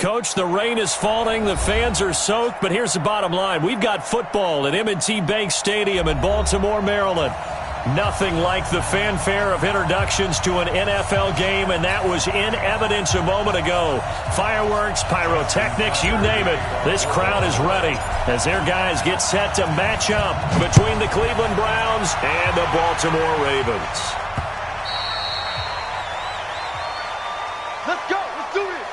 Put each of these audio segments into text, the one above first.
Coach, the rain is falling, the fans are soaked, but here's the bottom line. We've got football at M&T Bank Stadium in Baltimore, Maryland. Nothing like the fanfare of introductions to an NFL game, and that was in evidence a moment ago. Fireworks, pyrotechnics, you name it. This crowd is ready as their guys get set to match up between the Cleveland Browns and the Baltimore Ravens. Let's go. Let's do this.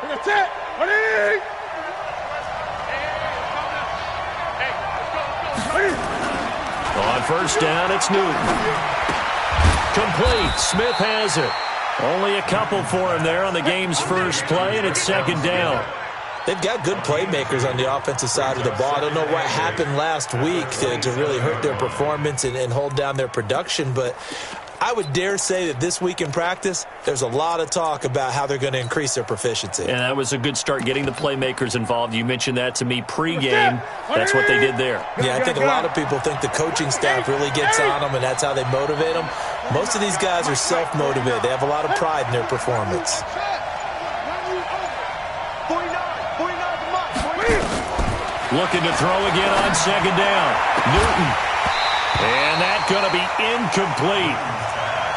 That's it. Ready? On first down, it's Newton. Complete. Smith has it. Only a couple for him there on the game's first play, and it's second down. They've got good playmakers on the offensive side of the ball. I don't know what happened last week to really hurt their performance and hold down their production, but I would dare say that this week in practice, there's a lot of talk about how they're going to increase their proficiency. And that was a good start getting the playmakers involved. You mentioned that to me pregame. That's what they did there. Yeah, I think a lot of people think the coaching staff really gets on them, and that's how they motivate them. Most of these guys are self-motivated. They have a lot of pride in their performance. Looking to throw again on second down. Newton. And that's going to be incomplete.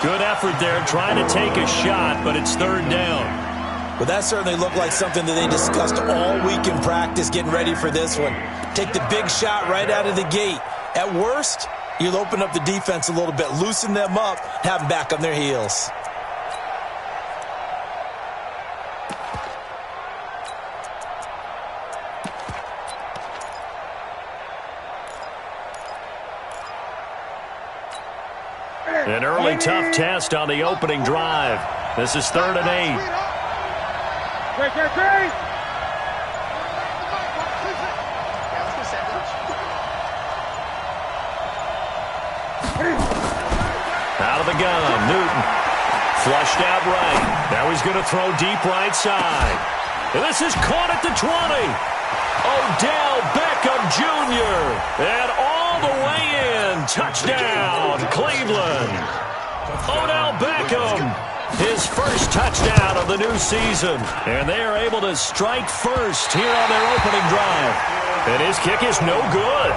Good effort there trying to take a shot, but it's third down. Well, that certainly looked like something that they discussed all week in practice getting ready for this one. Take the big shot right out of the gate. At worst, you'll open up the defense a little bit, loosen them up, have them back on their heels. An early tough test on the opening drive. This is 3rd and 8. Out of the gun, Newton. Flushed out right. Now he's going to throw deep right side. And this is caught at the 20. Odell Beckham Jr. And all the way in. Touchdown, Cleveland. Odell Beckham, his first touchdown of the new season. And they are able to strike first here on their opening drive. And his kick is no good.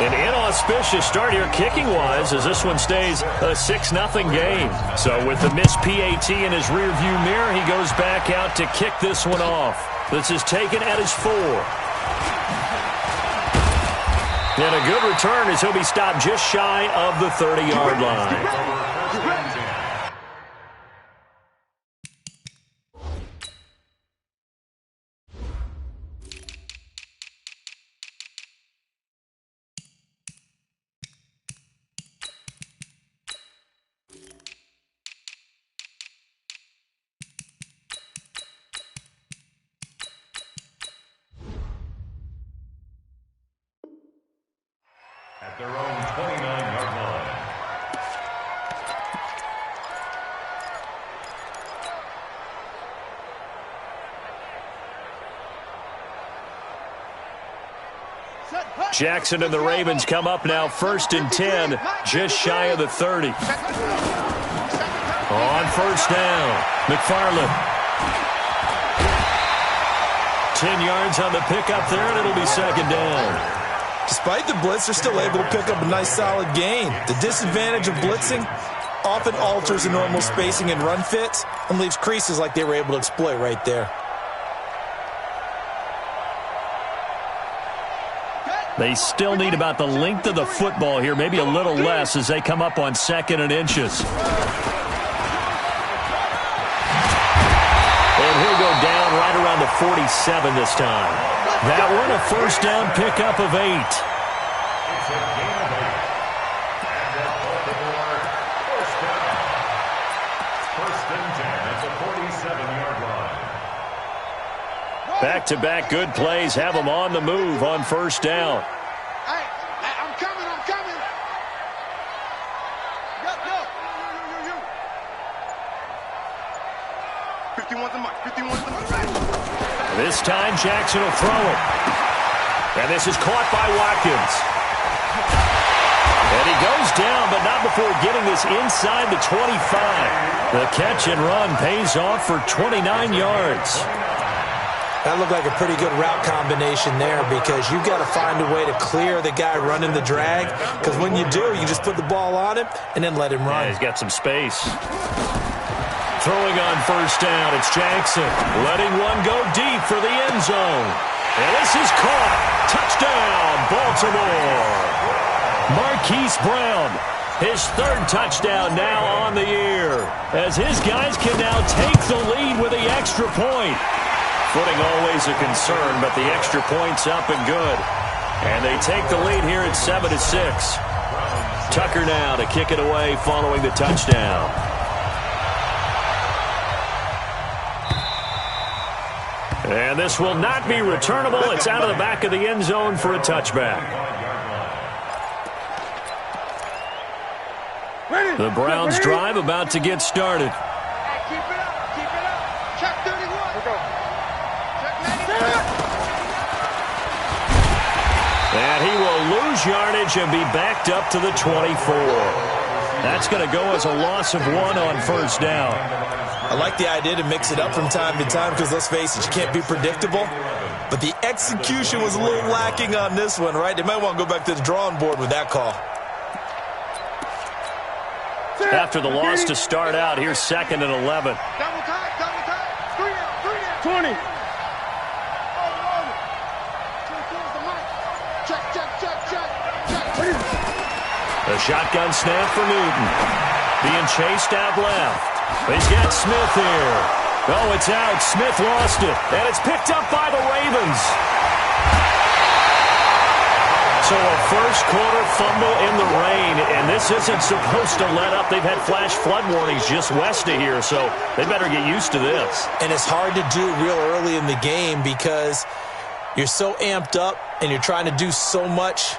An inauspicious start here kicking-wise as this one stays a 6-0 game. So with the missed PAT in his rearview mirror, he goes back out to kick this one off. This is taken at his 4. And a good return as he'll be stopped just shy of the 30-yard line. At their own 29-yard line. Jackson and the Ravens come up now 1st and 10, just shy of the 30. On first down, McFarland. 10 yards on the pickup there, and it'll be second down. Despite the blitz, they're still able to pick up a nice solid gain. The disadvantage of blitzing often alters the normal spacing and run fits and leaves creases like they were able to exploit right there. They still need about the length of the football here, maybe a little less as they come up on 2nd and inches. And he'll go down right around the 47 this time. That one a first down pickup of 8. It's a gain of 8. And at Baltimore, first down. 1st and 10 at the 47-yard line. Back-to-back good plays have them on the move on first down. Hey, I'm coming. Yo. 51's the mark. 51's the mark. This time Jackson will throw it. And this is caught by Watkins. And he goes down, but not before getting this inside the 25. The catch and run pays off for 29 yards. That looked like a pretty good route combination there because you've got to find a way to clear the guy running the drag, because when you do, you just put the ball on him and then let him run. Yeah, he's got some space. Throwing on first down, it's Jackson. Letting one go deep for the end zone. And this is caught. Touchdown, Baltimore. Marquise Brown, his third touchdown now on the year, as his guys can now take the lead with the extra point. Footing always a concern, but the extra point's up and good. And they take the lead here at 7-6. Tucker now to kick it away following the touchdown. And this will not be returnable. It's out of the back of the end zone for a touchback. The Browns drive about to get started. Keep it up. Keep it up. Check 31. Check 91. And he will lose yardage and be backed up to the 24. That's going to go as a loss of 1 on first down. I like the idea to mix it up from time to time because, let's face it, you can't be predictable. But the execution was a little lacking on this one, right? They might want to go back to the drawing board with that call. After the loss to start out, here's 2nd and 11. Double time, double time. 3 down, 3 down. 20. Check, check, check, check, check. The shotgun snap for Newton. Being chased out left. He's got Smith here. Oh, it's out. Smith lost it. And it's picked up by the Ravens. So a first-quarter fumble in the rain, and this isn't supposed to let up. They've had flash flood warnings just west of here, so they better get used to this. And it's hard to do real early in the game because you're so amped up and you're trying to do so much.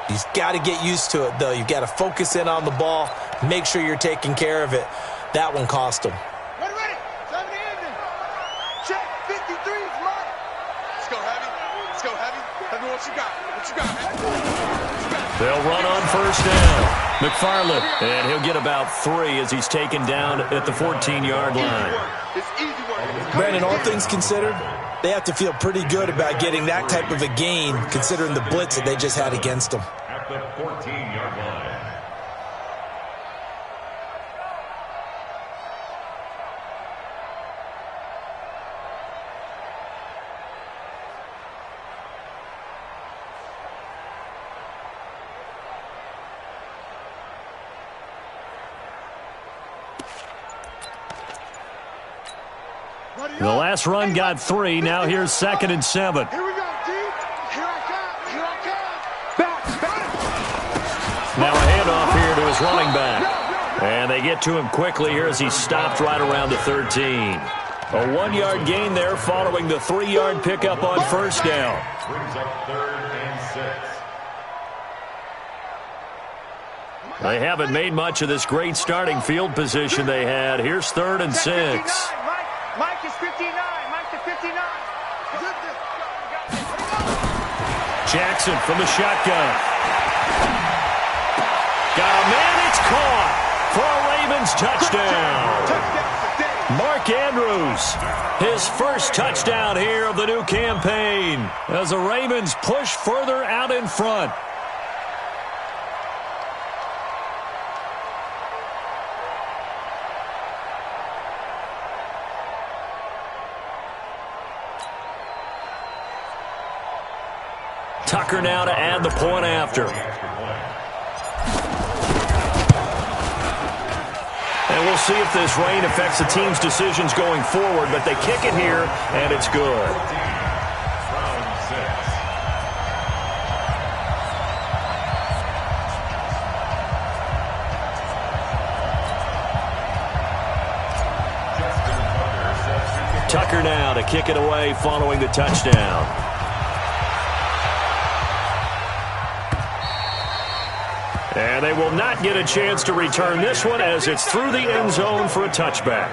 You've got to get used to it, though. You've got to focus in on the ball, make sure you're taking care of it. That one cost them. Ready. 7 ending. Check. 53 is mine. Let's go, Heavy. Let's go, Heavy. Heavy, what you got? What you got, man? They'll run on first down. McFarland, and he'll get about 3 as he's taken down at the 14-yard line. It's easy work. Brandon, all things considered, they have to feel pretty good about getting that type of a gain considering the blitz that they just had against them. At the 14-yard line. The last run got 3. Now here's 2nd and 7. Here we go, D. Here I come. Here I come. Back. Now a handoff here to his running back. And they get to him quickly here as he stopped right around the 13. A 1-yard gain there following the 3-yard pickup on first down. Brings up 3rd and 6. They haven't made much of this great starting field position they had. Here's 3rd and 6. Mike is 59. Mike is 59. Jackson from the shotgun. Got a man, it's caught for a Ravens touchdown. Mark Andrews, his first touchdown here of the new campaign as the Ravens push further out in front. Tucker now to add the point after. And we'll see if this rain affects the team's decisions going forward, but they kick it here, and it's good. Tucker now to kick it away following the touchdown. And they will not get a chance to return this one as it's through the end zone for a touchback.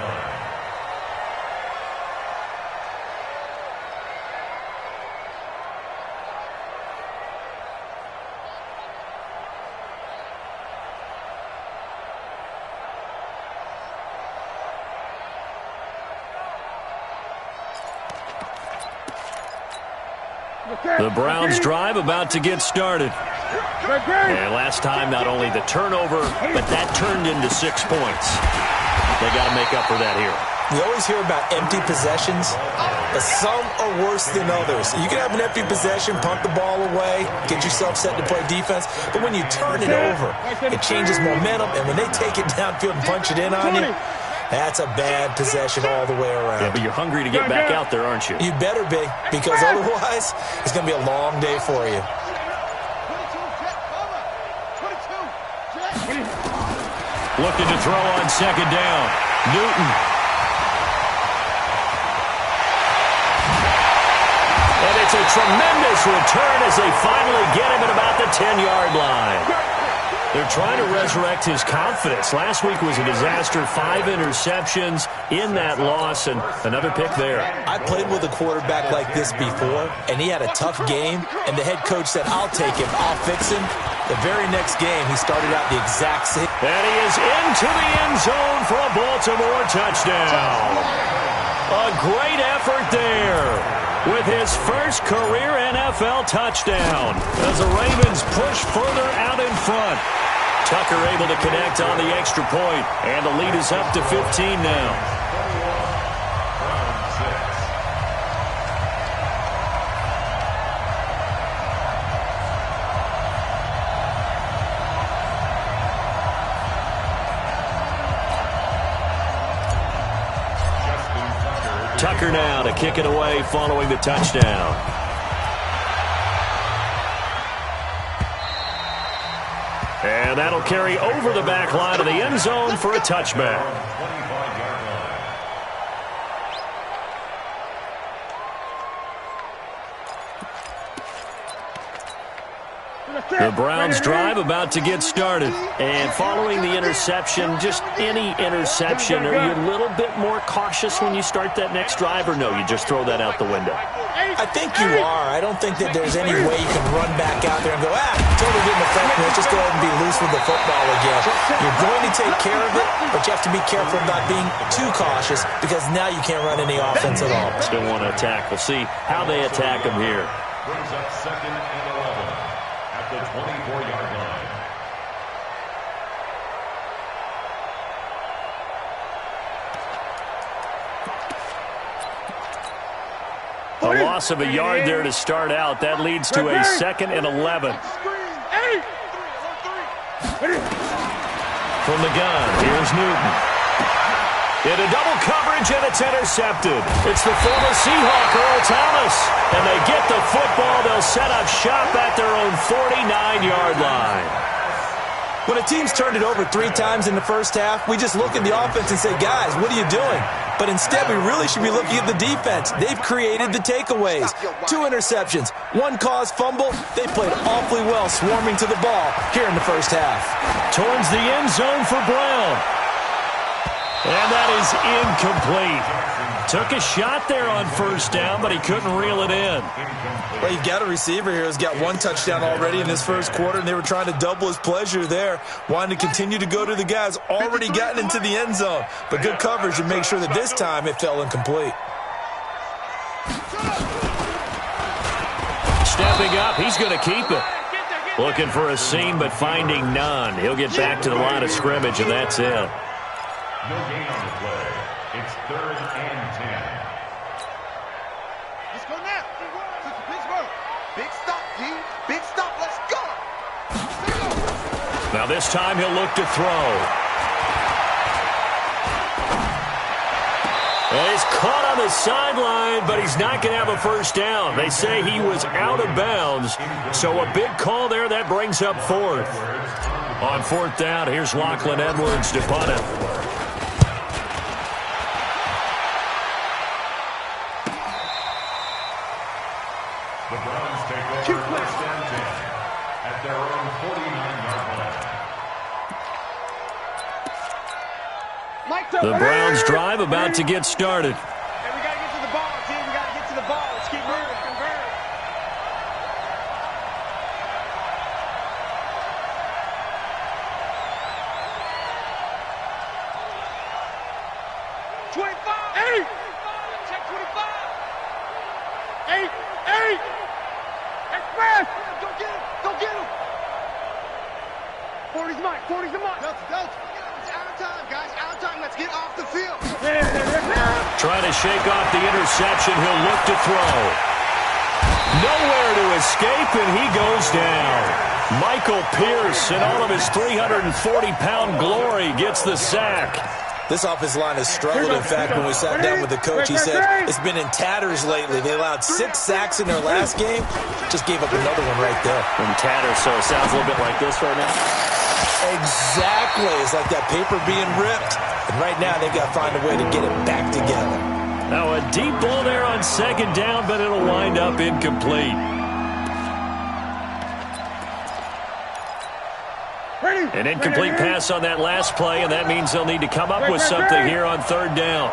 The Browns drive about to get started. And last time, not only the turnover, but that turned into 6 points. They got to make up for that here. We always hear about empty possessions, but some are worse than others. You can have an empty possession, punt the ball away, get yourself set to play defense, but when you turn it over, it changes momentum, and when they take it downfield and punch it in on you, that's a bad possession all the way around. Yeah, but you're hungry to get back out there, aren't you? You better be, because otherwise, it's going to be a long day for you. Looking to throw on second down. Newton. And it's a tremendous return as they finally get him at about the 10-yard line. They're trying to resurrect his confidence. Last week was a disaster. 5 interceptions in that loss, and another pick there. I played with a quarterback like this before, and he had a tough game, and the head coach said, I'll take him, I'll fix him. The very next game, he started out the exact same. And he is into the end zone for a Baltimore touchdown. A great effort there with his first career NFL touchdown as the Ravens push further out in front. Tucker able to connect on the extra point, and the lead is up to 15 now. Tucker now to kick it away following the touchdown. And that'll carry over the back line of the end zone for a touchback. The Browns drive about to get started. And following the interception, just any interception, are you a little bit more cautious when you start that next drive, or no, you just throw that out the window? I think you are. I don't think that there's any way you can run back out there and go, totally didn't affect me. Let's just go ahead and be loose with the football again. You're going to take care of it, but you have to be careful about being too cautious because now you can't run any offense at all. Still want to attack. We'll see how they attack him here. Brings up 2nd and 11 at the 24-yard line. A loss of a yard there to start out. That leads to a 2nd and 11. From the gun, here's Newton. Into double coverage, and it's intercepted. It's the former Seahawk, Earl Thomas. And they get the football. They'll set up shop at their own 49-yard line. When a team's turned it over 3 times in the first half, we just look at the offense and say, guys, what are you doing? But instead, we really should be looking at the defense. They've created the takeaways. 2 interceptions, 1 caused fumble. They played awfully well swarming to the ball here in the first half. Towards the end zone for Brown. And that is incomplete. Took a shot there on first down, but he couldn't reel it in. Well, you've got a receiver here who's got 1 touchdown already in this first quarter, and they were trying to double his pleasure there, wanting to continue to go to the guys already gotten into the end zone. But good coverage to make sure that this time it fell incomplete. Stepping up, he's going to keep it. Looking for a seam, but finding none. He'll get back to the line of scrimmage, and that's it. No gain on the play. It's 3rd and 10. Let's go now. Pittsburgh. Big stop, D. Big stop. Let's go. Now this time he'll look to throw. And he's caught on the sideline, but he's not going to have a first down. They say he was out of bounds. So a big call there. That brings up 4th. On 4th down, here's Lachlan Edwards to punt it. The Browns take over 1st and 10 at their own 49-yard line. The Browns drive about to get started. Hey, we got to get to the ball, team. We got to get to the ball. Let's keep moving. Convert. 25. 8. Check 25. 8. Mike. 40's the Mike. Delta. It's out of time, guys. Out of time. Let's get off the field. Trying to shake off the interception. He'll look to throw. Nowhere to escape, and he goes down. Michael Pierce, in all of his 340-pound glory, gets the sack. This offensive line has struggled. In fact, when we sat down with the coach, he said it's been in tatters lately. They allowed 6 sacks in their last game. Just gave up another one right there. In tatters, so it sounds a little bit like this right now. Exactly. It's like that paper being ripped. And right now, they've got to find a way to get it back together. Now a deep ball there on second down, but it'll wind up incomplete. An incomplete pass on that last play, and that means they'll need to come up with something here on third down.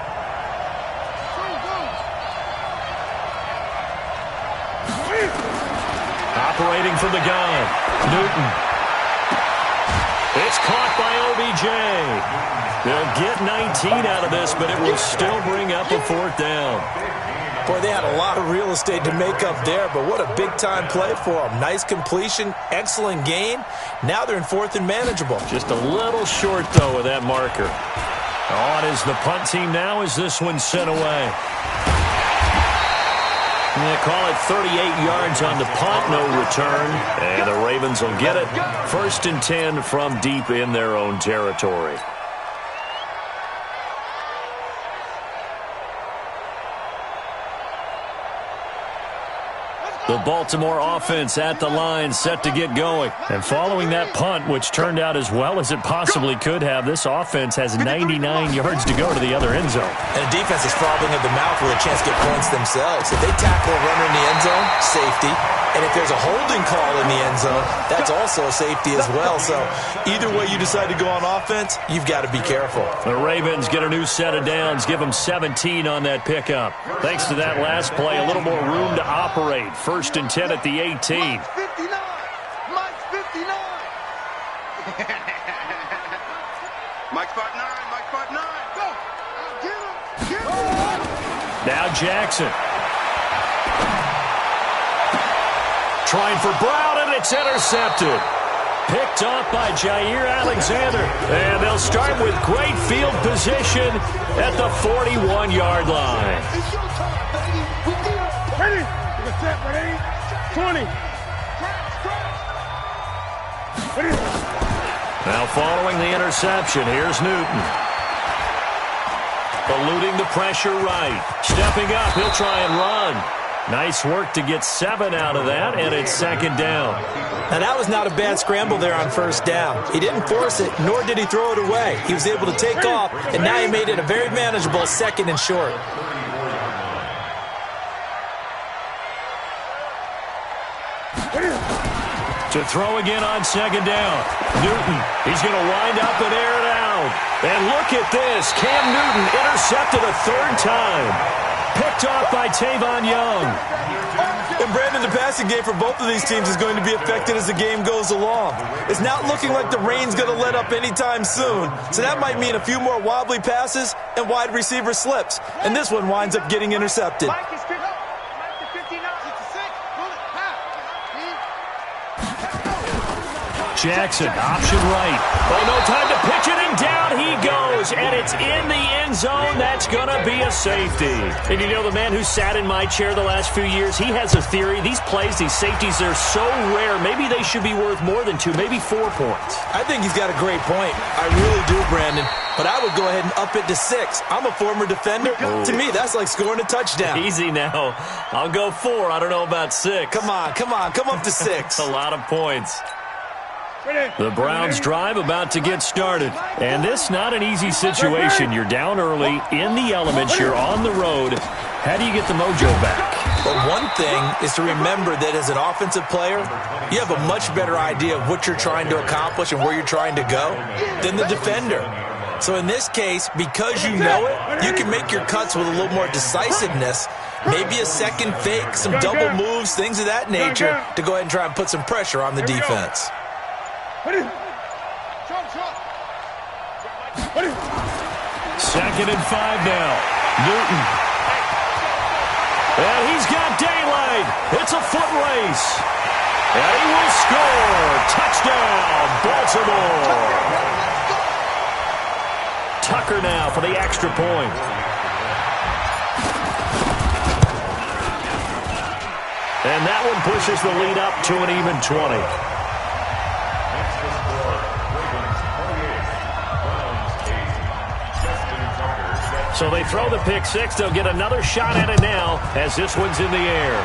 Operating from the gun, Newton. It's caught by OBJ. They'll get 19 out of this, but it will still bring up a fourth down. Boy, they had a lot of real estate to make up there, but what a big-time play for them. Nice completion, excellent gain. Now they're in fourth and manageable. Just a little short, though, with that marker. On is the punt team now as this one's sent away. They call it 38 yards on the punt, no return. And the Ravens will get it. 1st and 10 from deep in their own territory. The Baltimore offense at the line, set to get going. And following that punt, which turned out as well as it possibly could have, this offense has 99 yards to go to the other end zone. And the defense is frothing at the mouth with a chance to get points themselves. If they tackle a runner in the end zone, safety. And if there's a holding call in the end zone, that's also safety as well. So either way you decide to go on offense, you've got to be careful. The Ravens get a new set of downs, give them 17 on that pickup. Thanks to that last play, a little more room to operate. 1st and 10 at the 18. Mike's 59. Mike's 59. Mike's 5'9". Mike's 5'9". Go. Get him. Get him. Now Jackson. Trying for Brown, and it's intercepted. Picked off by Jair Alexander. And they'll start with great field position at the 41-yard line. It's your time, baby. We did it. Ready? Set, ready? 20. Ready? Now following the interception, here's Newton. Eluding the pressure right. Stepping up, he'll try and run. Nice work to get 7 out of that, and it's 2nd down. Now, that was not a bad scramble there on 1st down. He didn't force it, nor did he throw it away. He was able to take off, and now he made it a very manageable 2nd and short. To throw again on 2nd down. Newton, he's going to wind up and air it out. And look at this. Cam Newton intercepted a 3rd time. Picked off by Tavon Young. And Brandon, the passing game for both of these teams is going to be affected as the game goes along. It's not looking like the rain's going to let up anytime soon. So that might mean a few more wobbly passes and wide receiver slips. And this one winds up getting intercepted. Mike is 59. 66. Jackson, option right. Oh, no time to pitch it, and down he goes. And it's in the end zone. That's going to be a safety. And you know, the man who sat in my chair the last few years, he has a theory. These plays, these safeties, they're so rare. Maybe they should be worth more than 2, maybe 4 points. I think he's got a great point. I really do, Brandon. But I would go ahead and up it to 6. I'm a former defender. Oh. To me, that's like scoring a touchdown. Easy now. I'll go 4. I don't know about 6. Come on. Come up to 6. A lot of points. The Browns drive about to get started. And this not an easy situation. You're down early, in the elements, you're on the road. How do you get the mojo back? But one thing is to remember that as an offensive player, you have a much better idea of what you're trying to accomplish and where you're trying to go than the defender. So in this case, because you know it, you can make your cuts with a little more decisiveness. Maybe a second fake, some double moves, things of that nature to go ahead and try and put some pressure on the defense. 2nd and 5 now. Newton. And he's got daylight. It's a foot race. And he will score. Touchdown, Baltimore. Tucker now for the extra point. And that one pushes the lead up to an even 20. So they throw the pick six. They'll get another shot at it now as this one's in the air.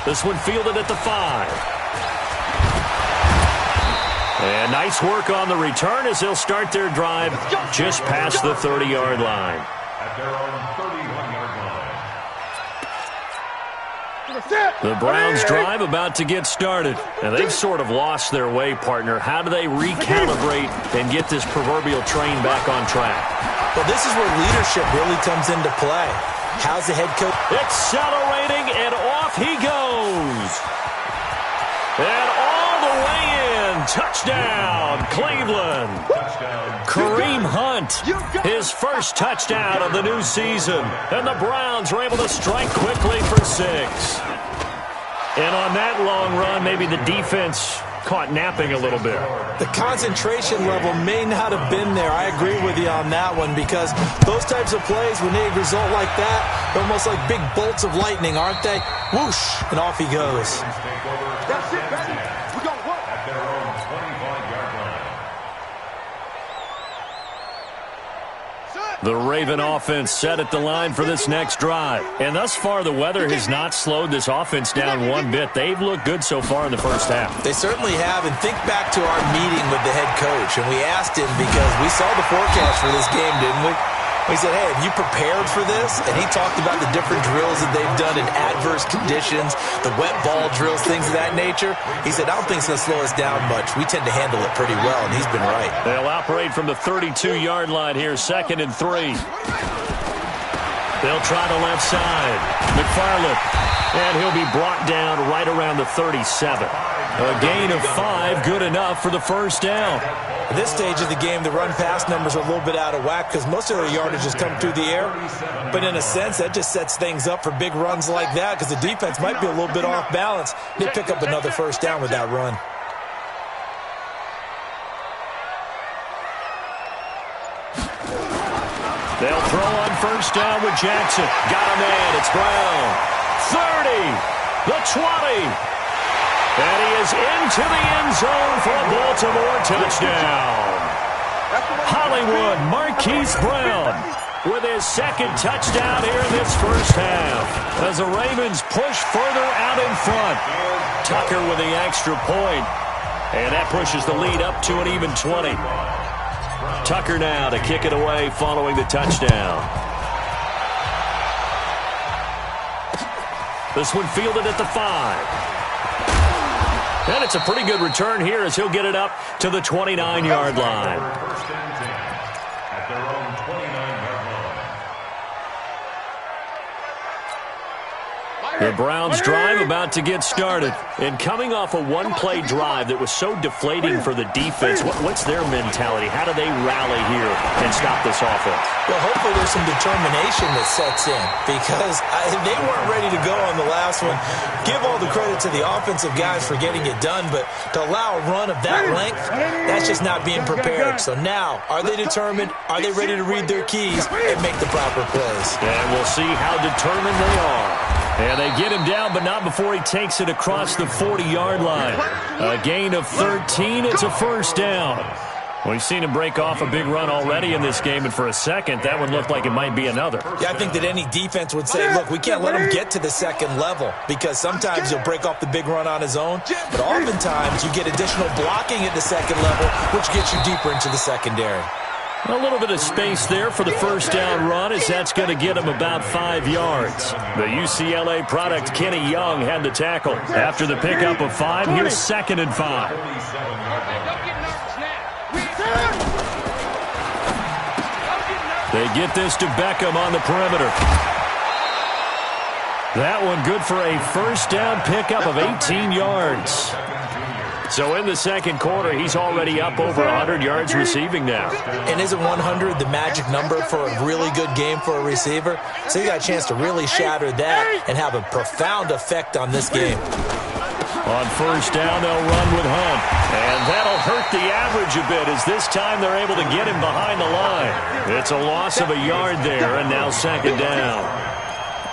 This one fielded at the 5. And nice work on the return as they'll start their drive just past the 30-yard line. At their own 31-yard line. The Browns' drive about to get started. And they've sort of lost their way, partner. How do they recalibrate and get this proverbial train back on track? Well, this is where leadership really comes into play. How's the head coach? Accelerating, and off he goes. And all the way in. Touchdown, Cleveland. Kareem Hunt, his first touchdown of the new season. And the Browns are able to strike quickly for 6. And on that long run, maybe the defense caught napping a little bit. The concentration level may not have been there. I agree with you on that one because those types of plays, when they result like that, they're almost like big bolts of lightning, aren't they? Whoosh, and off he goes. That's it, baby. We're going to work. At their own 25-yard line. The Raven offense set at the line for this next drive. And thus far, the weather has not slowed this offense down one bit. They've looked good so far in the first half. They certainly have. And think back to our meeting with the head coach. And we asked him because we saw the forecast for this game, didn't we? We said, hey, have you prepared for this? And he talked about the different drills that they've done in adverse conditions, the wet ball drills, things of that nature. He said, I don't think it's going to slow us down much. We tend to handle it pretty well, and he's been right. They'll operate from the 32-yard line here, 2nd and 3. They'll try the left side. McFarland, and he'll be brought down right around the 37. A gain of 5, good enough for the first down. At this stage of the game, the run-pass numbers are a little bit out of whack because most of their yardage has come through the air. But in a sense, that just sets things up for big runs like that because the defense might be a little bit off balance. They pick up another first down with that run. They'll throw on first down with Jackson. Got a man. It's Brown. 30. The 20. And he is into the end zone for a Baltimore touchdown. Hollywood Marquise Brown with his second touchdown here in this first half. As the Ravens push further out in front. Tucker with the extra point. And that pushes the lead up to an even 20. Tucker now to kick it away following the touchdown. This one fielded at the 5. And it's a pretty good return here as he'll get it up to the 29-yard line. First and 10 at their own 29-yard line. The Browns drive about to get started. And coming off a one-play drive that was so deflating for the defense, what's their mentality? How do they rally here and stop this offense? Well, hopefully there's some determination that sets in because they weren't ready to go on the last one. Give all the credit to the offensive guys for getting it done, but to allow a run of that length, that's just not being prepared. So now, are they determined? Are they ready to read their keys and make the proper plays? And we'll see how determined they are. And they get him down, but not before he takes it across the 40-yard line. A gain of 13. It's a first down. We've seen him break off a big run already in this game, and for a second, that one looked like it might be another. Yeah, I think that any defense would say, look, we can't let him get to the second level because sometimes he'll break off the big run on his own, but oftentimes you get additional blocking at the second level, which gets you deeper into the secondary. A little bit of space there for the first down run as that's going to get him about 5 yards. The UCLA product, Kenny Young, had the tackle. After the pickup of 5, here's 2nd and 5. They get this to Beckham on the perimeter. That one good for a first down pickup of 18 yards. So in the second quarter, he's already up over 100 yards receiving now. And isn't 100 the magic number for a really good game for a receiver? So you got a chance to really shatter that and have a profound effect on this game. On first down, they'll run with Hunt. And that'll hurt the average a bit as this time they're able to get him behind the line. It's a loss of a yard there, and now second down.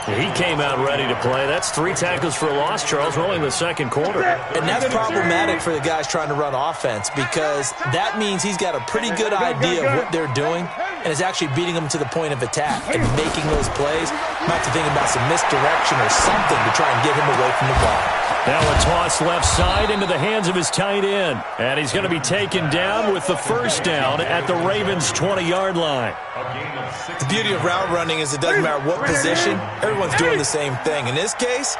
He came out ready to play. That's 3 tackles for a loss, Charles, rolling in the second quarter. And that's problematic for the guys trying to run offense because that means he's got a pretty good idea of what they're doing and is actually beating them to the point of attack and making those plays. Might have to think about some misdirection or something to try and get him away from the ball. Now a toss left side into the hands of his tight end. And he's going to be taken down with the first down at the Ravens' 20-yard line. The beauty of route running is it doesn't matter what position, everyone's doing the same thing. In this case,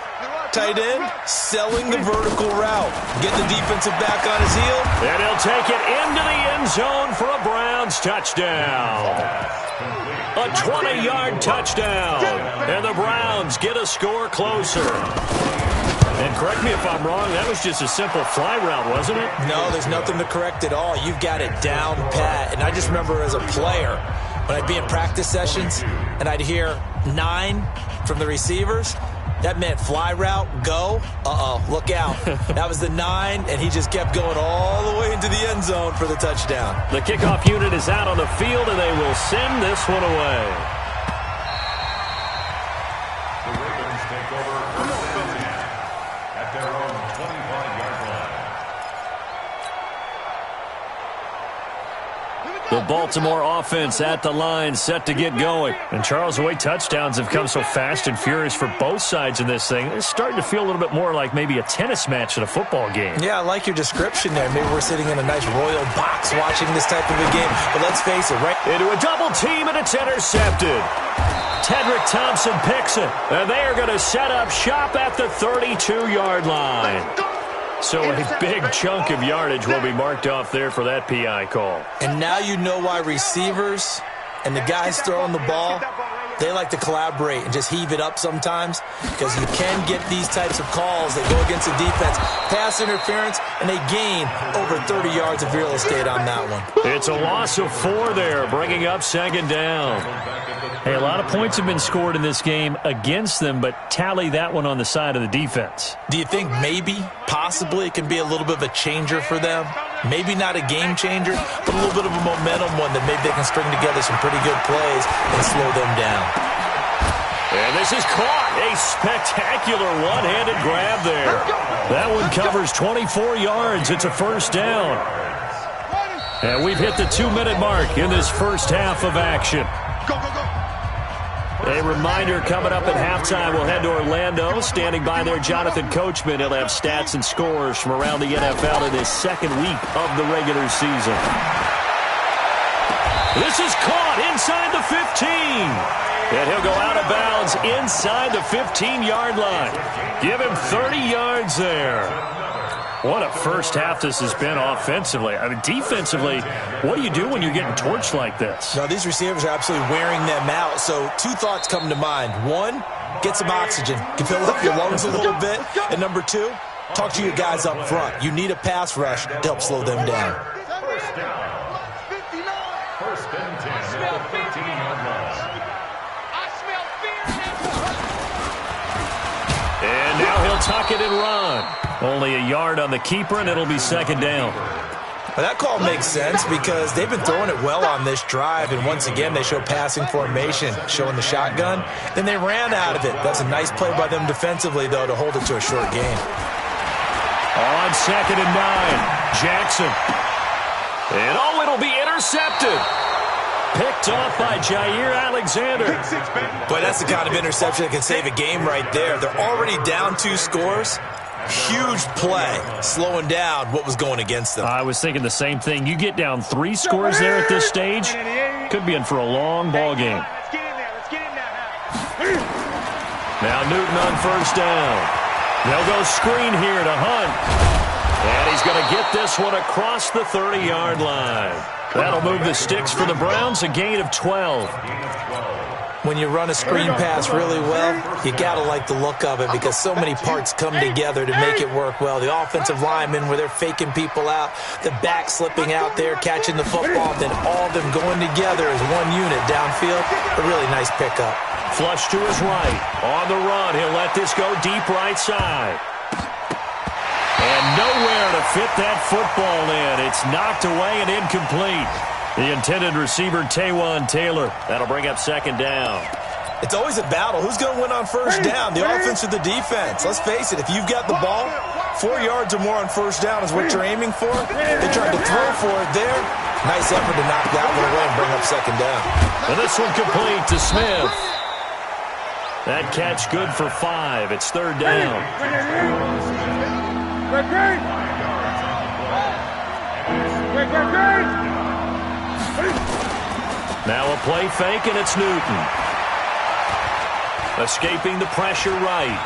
tight end selling the vertical route, getting the defensive back on his heel. And he'll take it into the end zone for a Browns touchdown. A 20-yard touchdown. And the Browns get a score closer. And correct me if I'm wrong, that was just a simple fly route, wasn't it? No, there's nothing to correct at all. You've got it down pat. And I just remember as a player, when I'd be in practice sessions and I'd hear 9 from the receivers, that meant fly route, go, look out. That was the 9, and he just kept going all the way into the end zone for the touchdown. The kickoff unit is out on the field, and they will send this one away. The Ravens take over at their own 25-yard line. The Baltimore offense at the line, set to get going. And Charles, the way touchdowns have come so fast and furious for both sides in this thing, it's starting to feel a little bit more like maybe a tennis match in a football game. Yeah, I like your description there. Maybe we're sitting in a nice royal box watching this type of a game. But let's face it, right? Into a double team, and it's intercepted. Tedrick Thompson picks it. And they are going to set up shop at the 32-yard line. So a big chunk of yardage will be marked off there for that PI call. And now you know why receivers and the guys throwing the ball, they like to collaborate and just heave it up sometimes because you can get these types of calls that go against the defense, pass interference, and they gain over 30 yards of real estate on that one. It's a loss of 4 there, bringing up second down. Hey, a lot of points have been scored in this game against them, but tally that one on the side of the defense. Do you think maybe, possibly, it can be a little bit of a changer for them? Maybe not a game changer, but a little bit of a momentum one that maybe they can string together some pretty good plays and slow them down. And this is caught. A spectacular one-handed grab there. That one covers 24 yards. It's a first down. And we've hit the 2-minute mark in this first half of action. A reminder coming up at halftime, we'll head to Orlando. Standing by there, Jonathan Coachman. He'll have stats and scores from around the NFL in his second week of the regular season. This is caught inside the 15. And he'll go out of bounds inside the 15-yard line. Give him 30 yards there. What a first half this has been offensively. I mean, defensively, what do you do when you're getting torched like this? Now, these receivers are absolutely wearing them out. So 2 thoughts come to mind. 1, get some oxygen. Fill up your lungs a little bit. And number 2, talk to your guys up front. You need a pass rush to help slow them down. First down. First and 10 at the 15-yard line. And now he'll tuck it and run. Only a yard on the keeper, and it'll be second down. Well, that call makes sense because they've been throwing it well on this drive, and once again they show passing formation, showing the shotgun. Then they ran out of it. That's a nice play by them defensively, though, to hold it to a short game. On second and 9, Jackson. And it'll be intercepted. Picked off by Jair Alexander. Boy, that's the kind of interception that can save a game right there. They're already down 2 scores. Huge play, slowing down what was going against them. I was thinking the same thing. You get down 3 scores there at this stage, could be in for a long ball game. Now Newton on first down. They'll go screen here to Hunt. And he's going to get this one across the 30-yard line. That'll move the sticks for the Browns, a gain of 12. when you run a screen pass really well, you got to like the look of it because so many parts come together to make it work well. The offensive linemen, where they're faking people out, the back slipping out there, catching the football, then all of them going together as one unit downfield. A really nice pickup. Flush to his right. On the run, he'll let this go deep right side. And nowhere to fit that football in. It's knocked away and incomplete. The intended receiver, Taywan Taylor. That'll bring up second down. It's always a battle. Who's going to win on first down, the offense or the defense? Let's face it, if you've got the ball, 4 yards or more on first down is what you're aiming for. They tried to throw for it there. Nice effort to knock that one away and bring up second down. And this one complete to Smith. That catch good for 5. It's third down. Now a play fake, and it's Newton. Escaping the pressure right.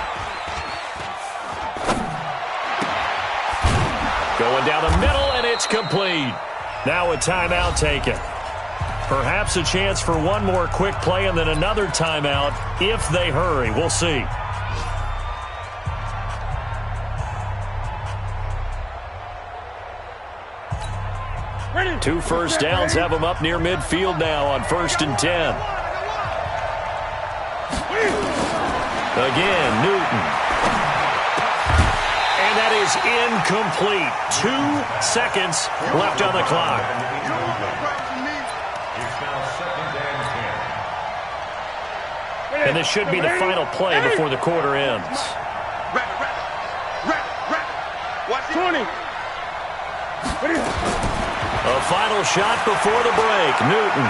Going down the middle, and it's complete. Now a timeout taken. Perhaps a chance for one more quick play and then another timeout if they hurry. We'll see. Two first downs have them up near midfield now on 1st and 10. Again, Newton. And that is incomplete. 2 seconds left on the clock. And this should be the final play before the quarter ends. 20. A final shot before the break. Newton.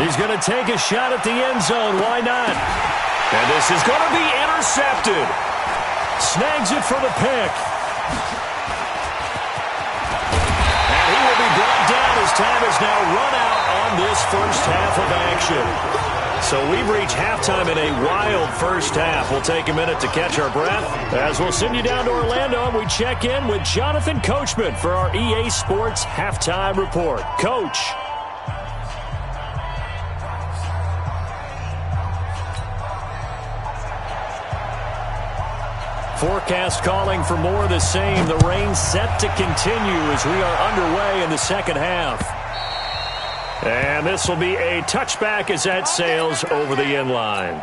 He's going to take a shot at the end zone. Why not? And this is going to be intercepted. Snags it for the pick. And he will be brought down as time has now run out on this first half of action. So we've reached halftime in a wild first half. We'll take a minute to catch our breath as we'll send you down to Orlando and we check in with Jonathan Coachman for our EA Sports Halftime Report. Coach. Forecast calling for more of the same. The rain set to continue as we are underway in the second half. And this will be a touchback as that sails over the end line.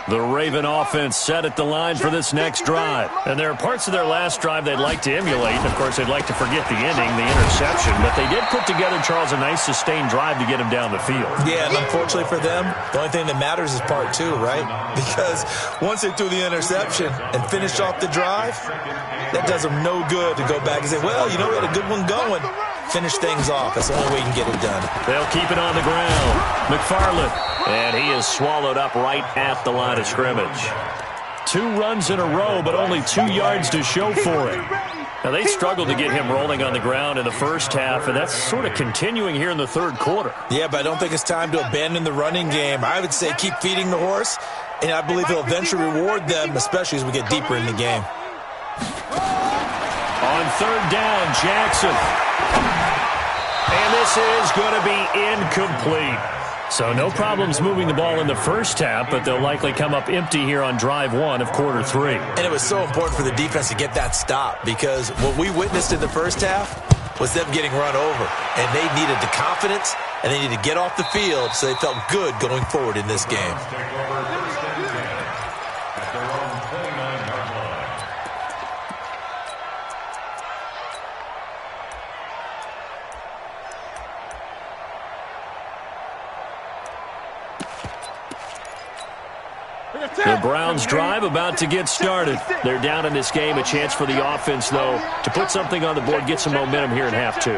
The Raven offense set at the line for this next drive. And there are parts of their last drive they'd like to emulate. Of course, they'd like to forget the ending, the interception. But they did put together, Charles, a nice sustained drive to get him down the field. Yeah, and unfortunately for them, the only thing that matters is part 2, right? Because once they threw the interception and finished off the drive, that does them no good to go back and say, well, you know, we had a good one going. Finish things off. That's the only way you can get it done. They'll keep it on the ground. McFarland. And he is swallowed up right at the line of scrimmage. 2 runs in a row, but only 2 yards to show for it. Now, they struggled to get him rolling on the ground in the first half, and that's sort of continuing here in the third quarter. Yeah, but I don't think it's time to abandon the running game. I would say keep feeding the horse, and I believe he'll eventually reward them, especially as we get deeper in the game. On third down, Jackson. And this is going to be incomplete. So no problems moving the ball in the first half, but they'll likely come up empty here on drive 1 of quarter 3. And it was so important for the defense to get that stop because what we witnessed in the first half was them getting run over. And they needed the confidence, and they needed to get off the field so they felt good going forward in this game. The Browns drive about to get started. They're down in this game. A chance for the offense, though, to put something on the board, get some momentum here in half 2.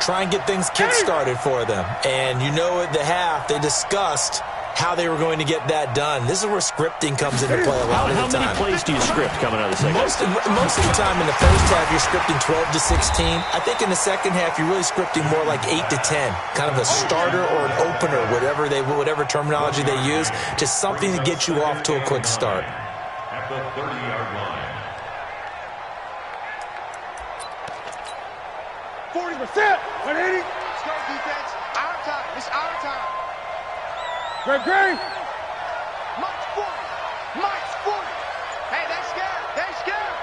Try and get things kick-started for them. And you know at the half, they discussed how they were going to get that done. This is where scripting comes into play a lot of the time. How many plays do you script coming out of the second half? Most of the time in the first half, you're scripting 12 to 16. I think in the second half, you're really scripting more like 8 to 10. Kind of a starter or an opener, whatever terminology they use, just something to get you off to a quick start. At the 30-yard line, 100%. 180. Let's go, defense. Our time. It's our time. Great. Mike's 40. Mike's 40. Hey, they scared. They scared.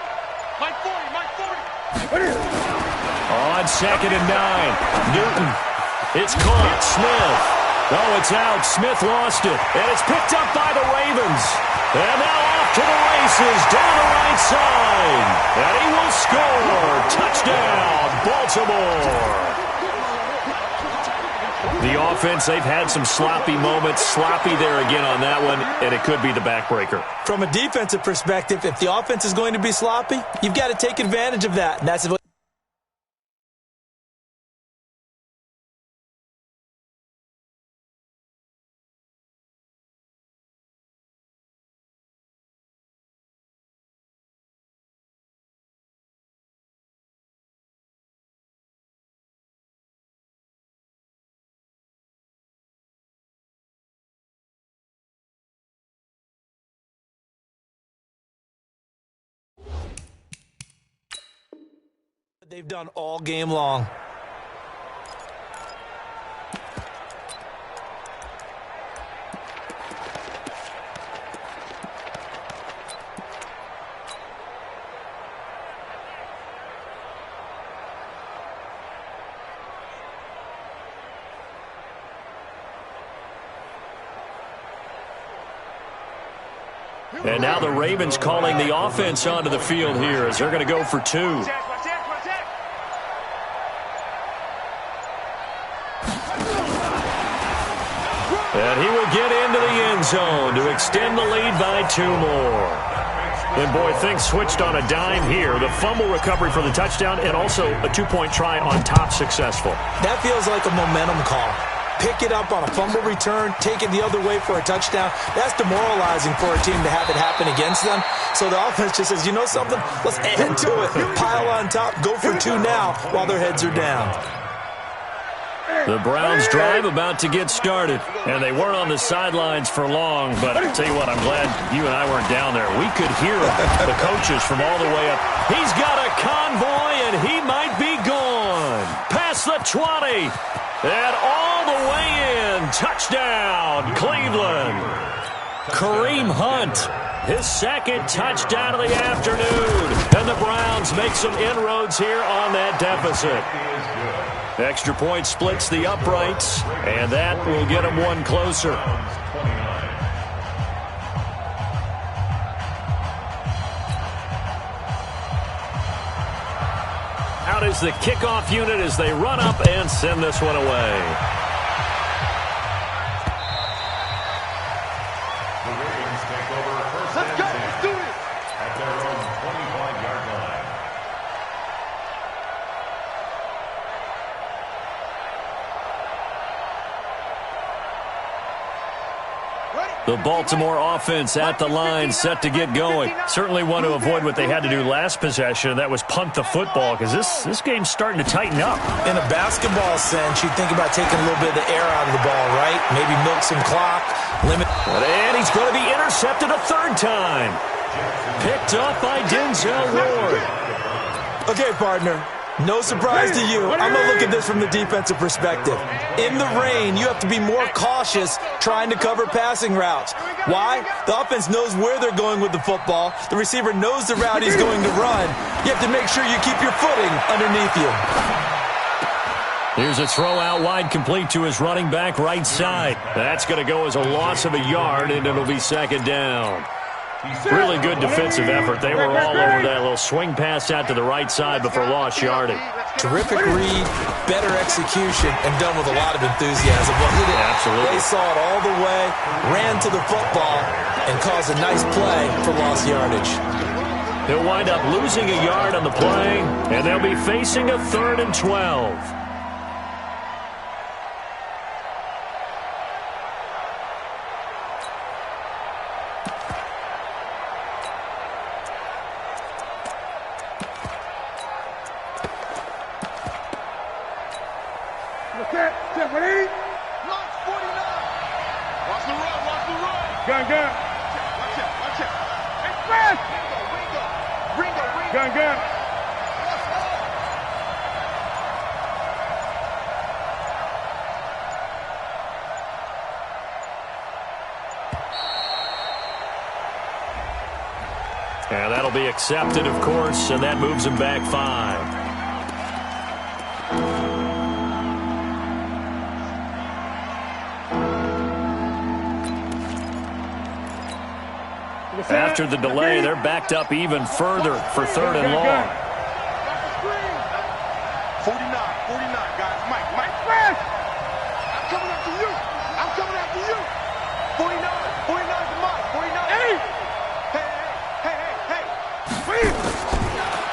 Mike 40. Mike 40. What is it? On 2nd and 9. Newton. It's caught. Smith. Oh, it's out. Smith lost it. And it's picked up by the Ravens. And now off to the races down the right side. And he will score. Touchdown, Baltimore. The offense, they've had some sloppy moments. Sloppy there again on that one, and it could be the backbreaker. From a defensive perspective, if the offense is going to be sloppy, you've got to take advantage of that. And that's what they've done all game long. And now the Ravens calling the offense onto the field here as they're going to go for 2. And he will get into the end zone to extend the lead by 2 more. And, boy, things switched on a dime here. The fumble recovery for the touchdown and also a 2-point try on top successful. That feels like a momentum call. Pick it up on a fumble return, take it the other way for a touchdown. That's demoralizing for a team to have it happen against them. So the offense just says, you know something? Let's add to it. Pile on top, go for 2 now while their heads are down. The Browns drive about to get started, and they weren't on the sidelines for long, but I'll tell you what, I'm glad you and I weren't down there. We could hear the coaches from all the way up. He's got a convoy, and he might be gone. Past the 20, and all the way in. Touchdown, Cleveland. Kareem Hunt, his 2nd touchdown of the afternoon, and the Browns make some inroads here on that deficit. Extra point splits the uprights, and that will get them 1 closer. Out is the kickoff unit as they run up and send this one away. The Ravens take over first and 10 at their own 25-yard line. The Baltimore offense at the line, set to get going. Certainly want to avoid what they had to do last possession, and that was punt the football, because this game's starting to tighten up. In a basketball sense, you think about taking a little bit of the air out of the ball, right? Maybe milk some clock, limit. And he's going to be intercepted a 3rd time. Picked up by Denzel Ward. Okay, partner. No surprise to you. I'm going to look at this from the defensive perspective. In the rain, you have to be more cautious trying to cover passing routes. Why? The offense knows where they're going with the football. The receiver knows the route he's going to run. You have to make sure you keep your footing underneath you. Here's a throw out wide, complete to his running back right side. That's going to go as a loss of a yard, and it'll be 2nd down. Really good defensive effort. They were all over that little swing pass out to the right side before lost yardage. Terrific read, better execution, and done with a lot of enthusiasm. Absolutely. They saw it all the way, ran to the football, and caused a nice play for lost yardage. They'll wind up losing a yard on the play, and they'll be facing a 3rd and 12. Gun. Watch it. Express! Ringo. Gun. And that'll be accepted, of course, and that moves him back 5. After the delay, they're backed up even further for 3rd and long. 49, guys. Mike, press! I'm coming after you. I'm coming after you. 49 to Mike. 49. Hey.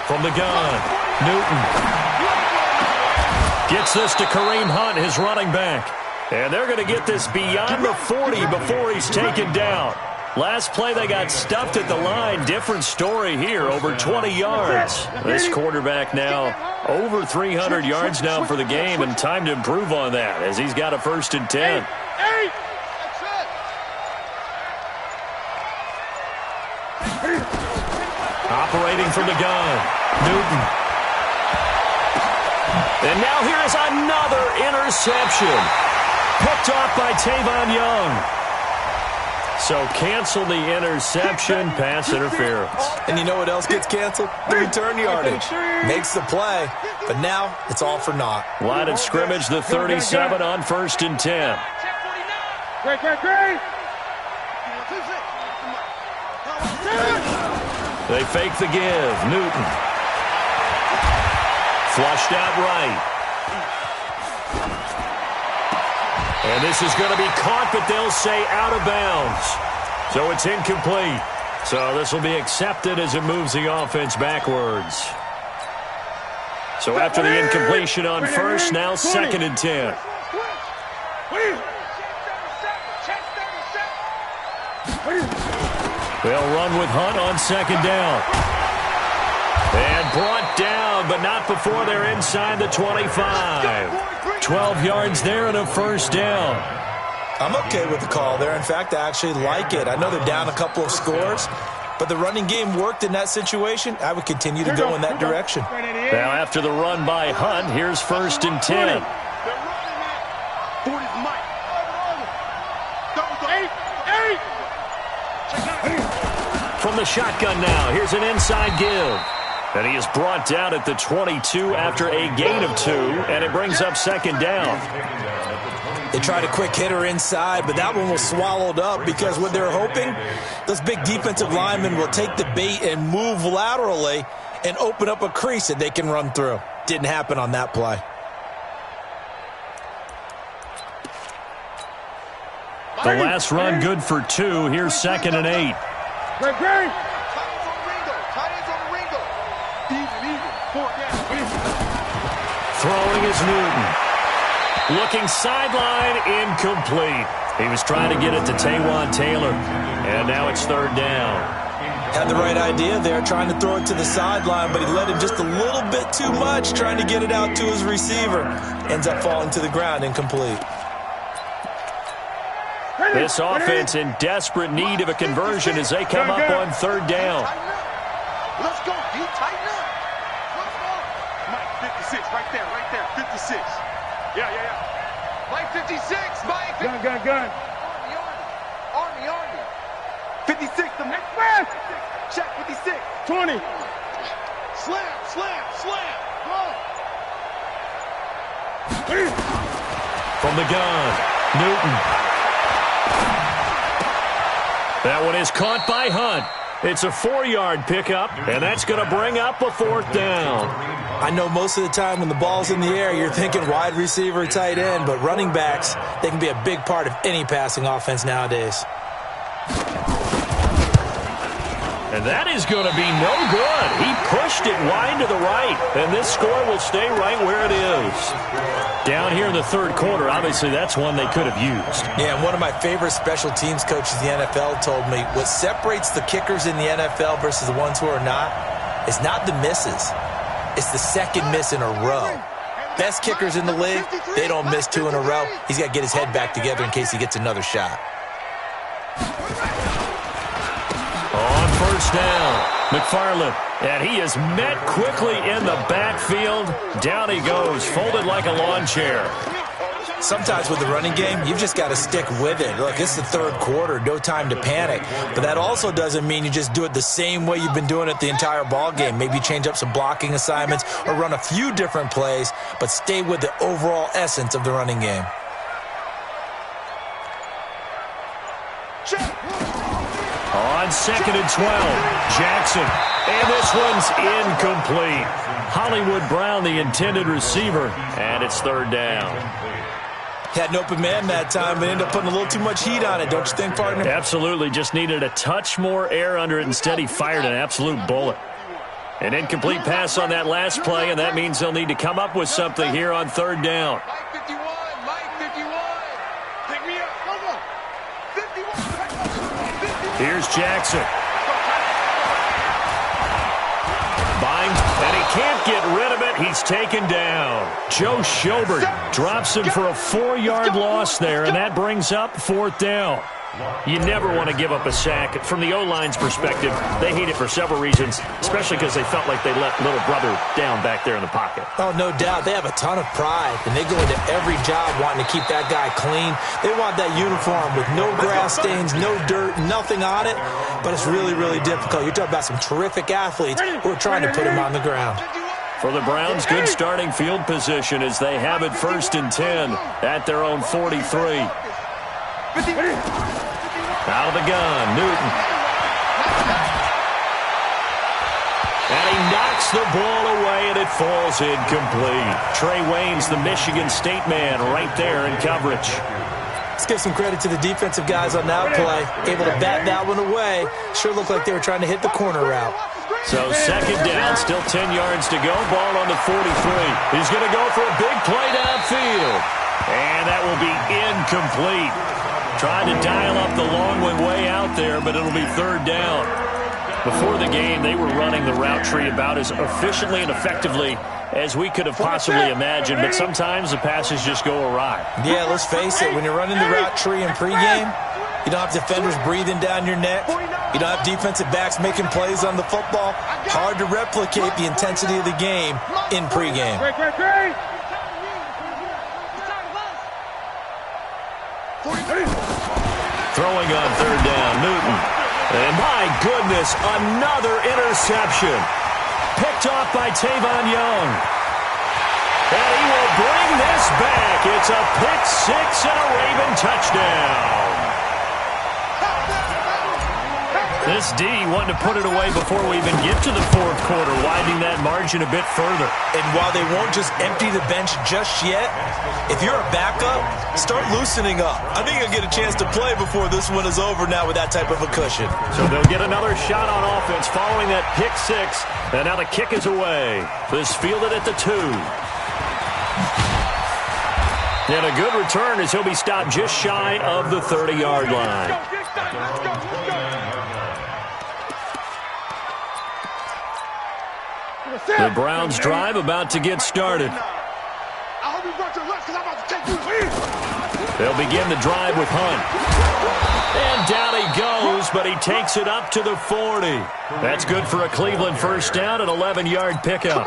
From the gun, Newton gets this to Kareem Hunt, his running back. And they're going to get this beyond the 40 before he's taken down. Last play, they got stuffed at the line. Different story here, over 20 yards. This quarterback now over 300 yards now for the game, and time to improve on that as he's got a 1st and 10. Operating from the gun, Newton. And now here is another interception. Picked off by Tavon Young. So cancel the interception, pass interference. And you know what else gets canceled? The return yardage. Makes the play, but now it's all for naught. Line of scrimmage, the 37 on 1st and 10. Great. They fake the give. Newton. Flushed out right. And this is going to be caught, but they'll say out of bounds. So it's incomplete. So this will be accepted as it moves the offense backwards. So after the incompletion on 1st, now 2nd and 10. They'll run with Hunt on 2nd down. And brought down, but not before they're inside the 25. 12 yards there and a 1st down. I'm okay with the call there. In fact, I actually like it. I know they're down a couple of scores, but the running game worked in that situation. I would continue to go in that direction. Now after the run by Hunt, here's 1st and 10. From the shotgun now, here's an inside give. And he is brought down at the 22 after a gain of 2, and it brings up 2nd down. They tried a quick hitter inside, but that one was swallowed up because what they're hoping, those big defensive linemen will take the bait and move laterally and open up a crease that they can run through. Didn't happen on that play. The last run good for 2. Here's 2nd and 8. Great. Throwing is Newton. Looking sideline, incomplete. He was trying to get it to Taywan Taylor. And now it's 3rd down. Had the right idea there, trying to throw it to the sideline, but he let him just a little bit too much, trying to get it out to his receiver. Ends up falling to the ground, incomplete. This offense in desperate need of a conversion as they come up on 3rd down. Let's go, D. Tighten up. Mike, 56, right there, 56. Yeah. Mike, 56, Mike. Gun. Army. 56, the next pass. Check, 56. 20. Slam. Go. From the gun, Newton. That one is caught by Hunt. It's a 4-yard pickup, and that's going to bring up a 4th down. I know most of the time when the ball's in the air, you're thinking wide receiver, tight end, but running backs, they can be a big part of any passing offense nowadays. And that is going to be no good. He pushed it wide to the right, and this score will stay right where it is. Down here in the 3rd quarter, obviously that's one they could have used. Yeah, and one of my favorite special teams coaches in the NFL told me what separates the kickers in the NFL versus the ones who are not is not the misses. It's the second miss in a row. Best kickers in the league, they don't miss 2 in a row. He's got to get his head back together in case he gets another shot. On 1st down, McFarland, and he is met quickly in the backfield. Down he goes, folded like a lawn chair. Sometimes with the running game, you've just got to stick with it. Look, it's the third quarter, no time to panic. But that also doesn't mean you just do it the same way you've been doing it the entire ball game. Maybe change up some blocking assignments or run a few different plays, but stay with the overall essence of the running game. On 2nd and 12, Jackson. And this one's incomplete. Hollywood Brown, the intended receiver, and it's 3rd down. Had an open man that time, but ended up putting a little too much heat on it, don't you think, partner? Absolutely. Just needed a touch more air under it. Instead, he fired an absolute bullet. An incomplete pass on that last play, and that means they'll need to come up with something here on 3rd down. Mike 51, Mike 51. Pick me up. Come on. 51. Here's Jackson. Bind, and he can't get rid of it. He's taken down. Joe Schobert drops him for a 4-yard loss there, and that brings up 4th down. You never want to give up a sack. From the O-line's perspective, they hate it for several reasons, especially because they felt like they let little brother down back there in the pocket. Oh, no doubt. They have a ton of pride, and they go into every job wanting to keep that guy clean. They want that uniform with no grass stains, no dirt, nothing on it, but it's really, really difficult. You're talking about some terrific athletes who are trying to put him on the ground. For the Browns, good starting field position as they have it 1st and 10 at their own 43. Out of the gun, Newton. And he knocks the ball away, and it falls incomplete. Trey Waynes, the Michigan State man, right there in coverage. Let's give some credit to the defensive guys on that play. Able to bat that one away. Sure looked like they were trying to hit the corner route. So 2nd down, still 10 yards to go. Ball on the 43. He's going to go for a big play downfield. And that will be incomplete. Trying to dial up the long one way out there, but it'll be 3rd down. Before the game, they were running the route tree about as efficiently and effectively as we could have possibly imagined, but sometimes the passes just go awry. Yeah, let's face it, when you're running the route tree in pregame, you don't have defenders breathing down your neck. You don't have defensive backs making plays on the football. Hard to replicate the intensity of the game in pregame. Throwing on 3rd down, Newton. And my goodness, another interception. Picked off by Tavon Young. And he will bring this back. It's a pick 6 and a Raven touchdown. This D wanting to put it away before we even get to the 4th quarter, widening that margin a bit further. And while they won't just empty the bench just yet, if you're a backup, start loosening up. I think you'll get a chance to play before this one is over now with that type of a cushion. So they'll get another shot on offense following that pick 6. And now the kick is away. This fielded at the 2. And a good return as he'll be stopped just shy of the 30-yard line. The Browns drive about to get started. They'll begin the drive with Hunt. And down he goes, but he takes it up to the 40. That's good for a Cleveland 1st down, an 11-yard pickup.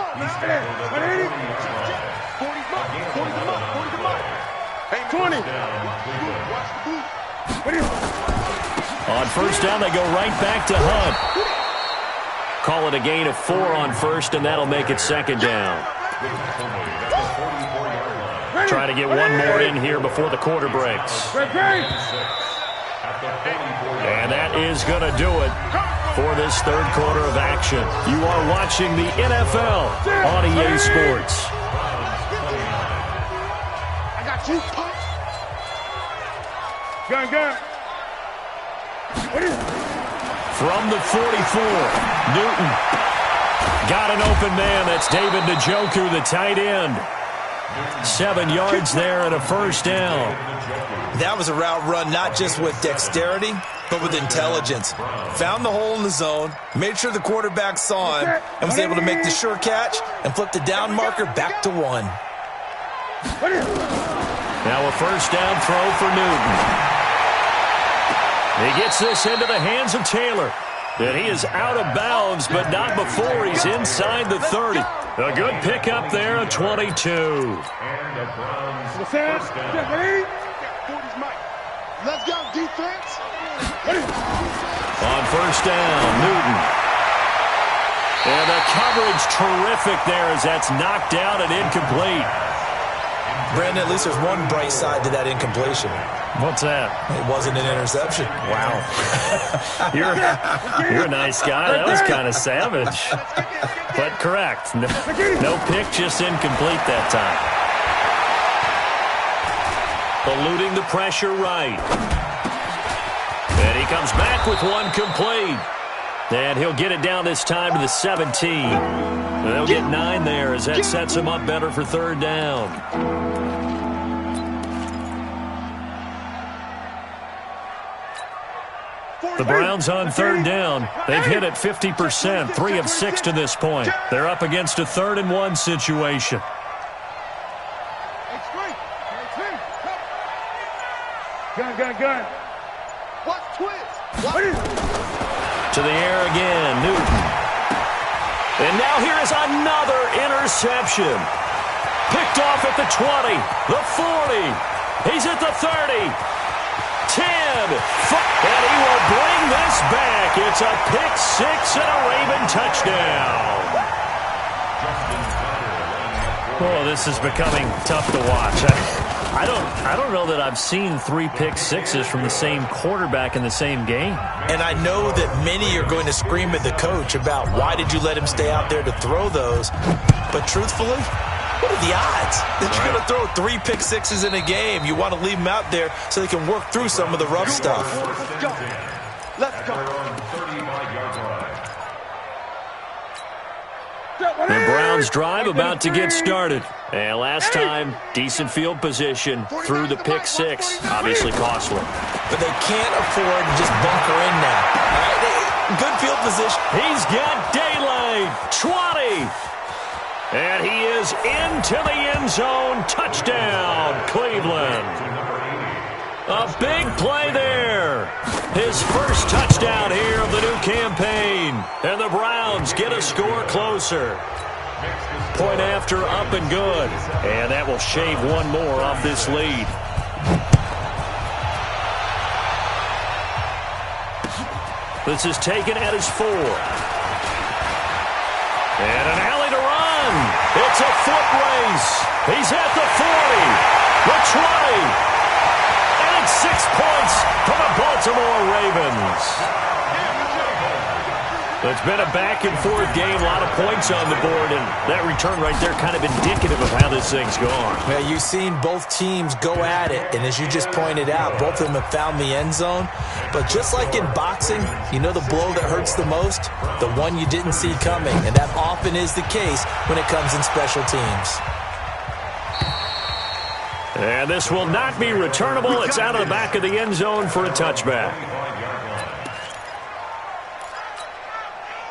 On 1st down, they go right back to Hunt. Call it a gain of 4 on 1st, and that'll make it 2nd down. Try to get one more in here before the quarter breaks. And that is going to do it for this 3rd quarter of action. You are watching the NFL on EA Sports. I got you. Gun. From the 44, Newton got an open man. That's David Njoku, the tight end. 7 yards there and a 1st down. That was a route run not just with dexterity, but with intelligence. Found the hole in the zone, made sure the quarterback saw him, and was able to make the sure catch and flip the down marker back to 1. Now a 1st down throw for Newton. He gets this into the hands of Taylor. And he is out of bounds, but not before he's inside the 30. A good pickup there, a 22. And the Browns first down. Let's go, defense. On first down, Newton. And the coverage terrific there as that's knocked out and incomplete. Brandon, at least there's one bright side to that incompletion. What's that? It wasn't an interception. Wow. You're a nice guy. That was kind of savage. But correct. No pick, just incomplete that time. Eluding the pressure right. And he comes back with one complete. And he'll get it down this time to the 17. And they'll get 9 there as that sets him up better for third down. The Browns on third down. They've hit it 50%, 3 of 6 to this point. They're up against a 3rd-and-1 situation. Gun. Watch twist. To the air again, Newton. And now here is another interception. Picked off at the 20, the 40. He's at the 30. 10. And he will bring this back. It's a pick 6 and a Raven touchdown. Oh, this is becoming tough to watch. I don't know that I've seen 3 pick 6s from the same quarterback in the same game. And I know that many are going to scream at the coach about why did you let him stay out there to throw those. But truthfully, what are the odds that you're going to throw 3 pick 6s in a game? You want to leave them out there so they can work through some of the rough stuff. Let's go. The Browns drive about to get started. And last time, decent field position through the pick 6. Obviously costly. But they can't afford to just bunker in now. All right, good field position. He's got daylight. 20. And he is into the end zone. Touchdown, Cleveland. A big play there. His first touchdown here of the new campaign. And the Browns get a score closer. Point after up and good. And that will shave one more off this lead. This is taken at his 4. And an alley to run. It's a foot race. He's at the 40, the 20. 6 points for the Baltimore Ravens. It's been a back-and-forth game, a lot of points on the board, and that return right there kind of indicative of how this thing's gone. Yeah, you've seen both teams go at it, and as you just pointed out, both of them have found the end zone. But just like in boxing, you know the blow that hurts the most? The one you didn't see coming, and that often is the case when it comes in special teams. And this will not be returnable. It's out of the back of the end zone for a touchback.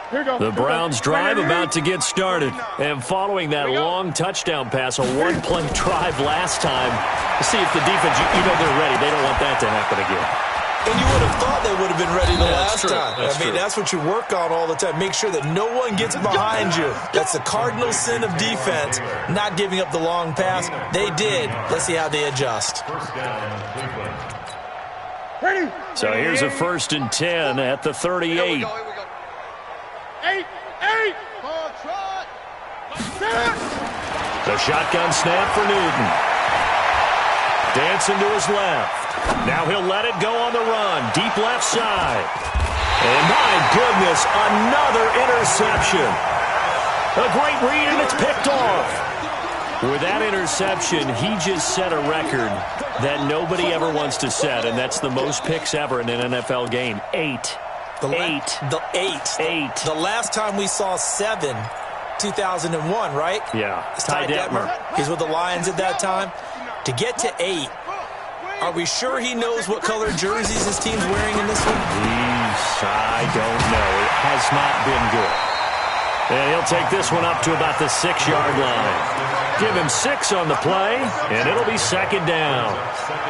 The Browns drive about to get started. And following that long touchdown pass, a one-play drive last time, to see if the defense, you know they're ready. They don't want that to happen again. And you would have thought they would have been ready the last time. I mean, that's what you work on all the time. Make sure that no one gets behind you. That's the cardinal sin of defense, not giving up the long pass. They did. Let's see how they adjust. So here's a 1st and 10 at the 38. Here we go. 8. The shotgun snap for Newton. Dancing to his left. Now he'll let it go on the run. Deep left side. And my goodness, another interception. A great read, and it's picked off. With that interception, he just set a record that nobody ever wants to set, and that's the most picks ever in an NFL game. 8. The 8. The last time we saw 7, 2001, right? Yeah. Ty Detmer. He's with the Lions at that time. To get to 8, are we sure he knows what color jerseys his team's wearing in this one? I don't know. It has not been good. And he'll take this one up to about the 6-yard line. Give him 6 on the play, and it'll be second down.